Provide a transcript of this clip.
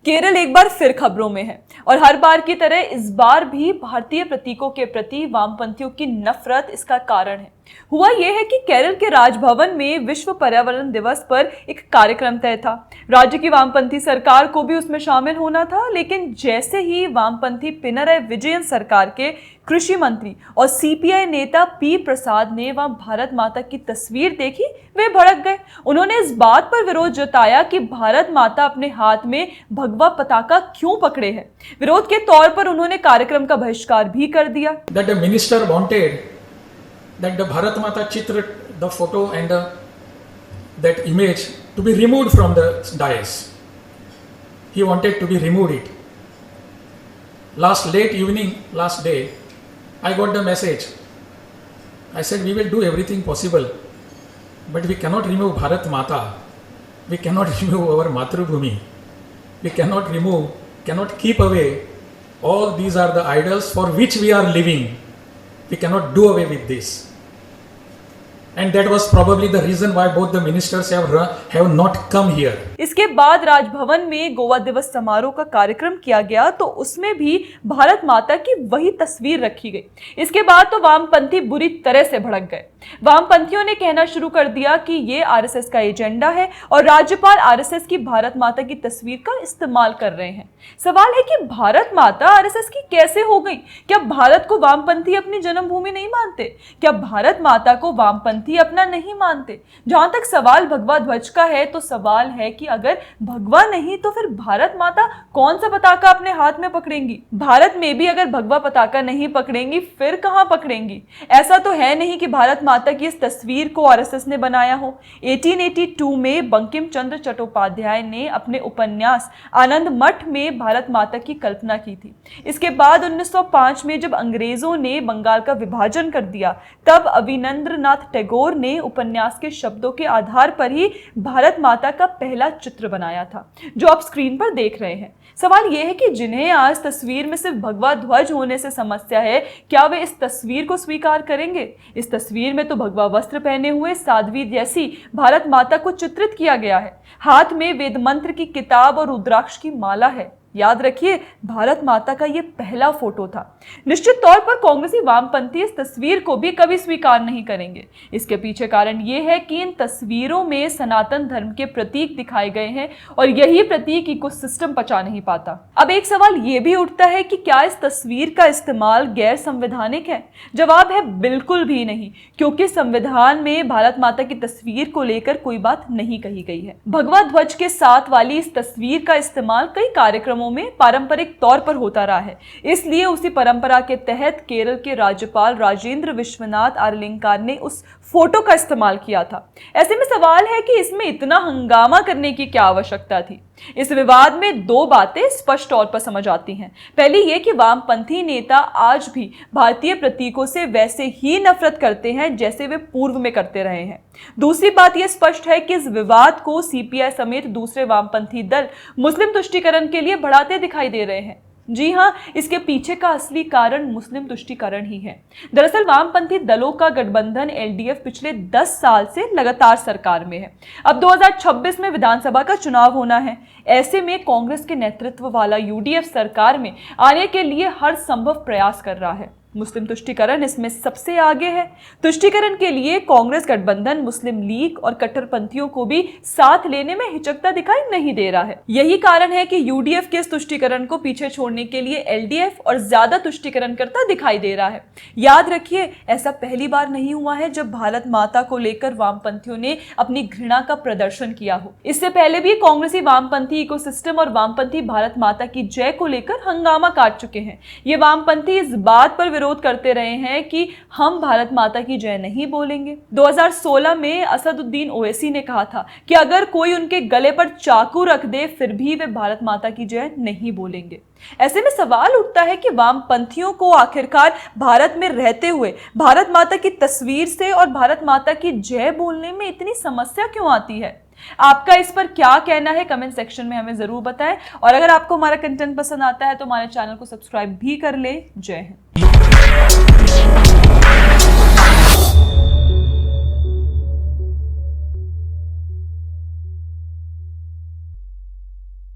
केरल एक बार फिर खबरों में है और हर बार की तरह इस बार भी भारतीय प्रतीकों के प्रति वामपंथियों की नफरत इसका कारण है। हुआ यह है कि केरल के राजभवन में विश्व पर्यावरण दिवस पर एक कार्यक्रम तय था। राज्य की वामपंथी सरकार को भी उसमें शामिल होना था, लेकिन जैसे ही वामपंथी पिनराई विजयन सरकार के कृषि मंत्री और सीपीआई नेता पी प्रसाद ने वहां भारत माता की तस्वीर देखी, वे भड़क गए। उन्होंने इस बात पर विरोध जताया कि भारत माता अपने हाथ में भगवा पताका क्यों पकड़े है। विरोध के तौर पर उन्होंने कार्यक्रम का बहिष्कार भी कर दिया। That the minister wanted that the Bharat Mata Chitra, the photo and that image to be removed from the dais. He wanted to be removed it. Late evening, last day, I got the message. I said we will do everything possible, but we cannot remove Bharat Mata. We cannot remove our Matrubhumi. We cannot keep away. All these are the idols for which we are living. We cannot do away with this. And that was probably the reason why both the ministers have not come here. इसके बाद राजभवन में गोवा दिवस समारोह का कार्यक्रम किया गया, तो उसमें भी भारत माता की वही तस्वीर रखी गई। इसके बाद तो वामपंथी बुरी तरह से भड़क गए। वामपंथियों ने कहना शुरू कर दिया कि ये आरएसएस का एजेंडा है और राज्यपाल आरएसएस की भारत माता की तस्वीर का इस्तेमाल कर रहे हैं। सवाल है कि भारत माता आरएसएस की कैसे हो गई? क्या भारत को वामपंथी अपनी जन्मभूमि नहीं मानते? क्या भारत माता को वामपंथी अपना नहीं मानते? जहां तक सवाल भगवा ध्वज का है, तो सवाल है कि अगर भगवा नहीं तो फिर भारत माता कौन सा पताका अपने हाथ में पकड़ेंगी? भारत में भी अगर भगवा पताका नहीं पकड़ेंगी, फिर कहां पकड़ेंगी? ऐसा तो है नहीं कि भारत माता की इस तस्वीर को आरएसएस ने बनाया हो। 1882 में बंकिम चंद्र चट्टोपाध्याय ने अपने उपन्यास आनंद मठ में भारत माता की कल्पना की थी। इसके बाद 1905 में जब अंग्रेजों ने बंगाल का विभाजन कर दिया, तब अविनंद्रनाथ टैगोर ने उपन्यास के शब्दों के आधार पर ही भारत माता का पहला चित्र बनाया था, जो आप स्क्रीन पर देख रहे हैं। सवाल यह है कि जिन्हें आज तस्वीर में सिर्फ भगवा ध्वज होने से समस्या है, क्या वे इस तस्वीर को स्वीकार करेंगे? इस तस्वीर में तो भगवा वस्त्र पहने हुए साध्वी जैसी भारत माता को चित्रित किया गया है। हाथ में वेद मंत्र की किताब और रुद्राक्ष की माला है। याद रखिए, भारत माता का यह पहला फोटो था। निश्चित तौर पर कांग्रेसी वामपंथी इस तस्वीर को भी कभी स्वीकार नहीं करेंगे। इसके पीछे कारण यह है कि इन तस्वीरों में सनातन धर्म के प्रतीक दिखाए गए हैं और यही प्रतीक इकोसिस्टम पचा नहीं पाता। अब एक सवाल यह भी उठता है कि क्या इस तस्वीर का इस्तेमाल गैर संवैधानिक है? जवाब है बिल्कुल भी नहीं, क्योंकि संविधान में भारत माता की तस्वीर को लेकर कोई बात नहीं कही गई है। भगवा ध्वज के साथ वाली इस तस्वीर का इस्तेमाल कई कार्यक्रमों में पारंपरिक तौर पर होता रहा है, इसलिए उसी परंपरा के तहत केरल के राज्यपाल राजेंद्र विश्वनाथ आर्लेंकार ने उस फोटो का इस्तेमाल किया था। ऐसे में सवाल है कि इसमें इतना हंगामा करने की क्या आवश्यकता थी? इस विवाद में दो बातें स्पष्ट तौर पर समझ आती हैं। पहली ये कि वामपंथी नेता आज भी भारतीय प्रतीकों से वैसे ही नफरत करते हैं जैसे वे पूर्व में करते रहे हैं। दूसरी बात यह स्पष्ट है कि इस विवाद को सीपीआई समेत दूसरे वामपंथी दल मुस्लिम तुष्टीकरण के लिए बढ़ाते दिखाई दे रहे हैं। जी हां, इसके पीछे का असली कारण मुस्लिम तुष्टीकरण ही है। दरअसल वामपंथी दलों का गठबंधन एलडीएफ पिछले 10 साल से लगातार सरकार में है। अब 2026 में विधानसभा का चुनाव होना है। ऐसे में कांग्रेस के नेतृत्व वाला यूडीएफ सरकार में आने के लिए हर संभव प्रयास कर रहा है। मुस्लिम तुष्टीकरण इसमें सबसे आगे है। तुष्टीकरण के लिए कांग्रेस गठबंधन मुस्लिम लीग और कट्टरपंथियों को भी साथ लेने में हिचकता दिखाई नहीं दे रहा है। यही कारण है कि यूडीएफ के इस तुष्टीकरण को पीछे छोड़ने के लिए एलडीएफ और ज्यादा तुष्टीकरण करता दिखाई दे रहा है। याद रखिए, ऐसा पहली बार नहीं हुआ है जब भारत माता को लेकर वामपंथियों ने अपनी घृणा का प्रदर्शन किया हो। इससे पहले भी कांग्रेसी वामपंथी इकोसिस्टम और वामपंथी भारत माता की जय को लेकर हंगामा काट चुके हैं। ये वामपंथी इस बात पर विरोध करते रहे हैं कि हम भारत माता की जय नहीं बोलेंगे। 2016 में असदुद्दीन ओवैसी ने कहा था कि अगर कोई उनके गले पर चाकू रख दे, फिर भी वे भारत माता की जय नहीं बोलेंगे। ऐसे में सवाल उठता है कि वामपंथियों को आखिरकार भारत में रहते हुए भारत माता की तस्वीर से और भारत माता की जय बोलने में इतनी समस्या क्यों आती है? आपका इस पर क्या कहना है? कमेंट सेक्शन में हमें जरूर बताएं। और अगर आपको हमारा कंटेंट पसंद आता है तो हमारे चैनल को सब्सक्राइब भी कर ले। जय हिंद।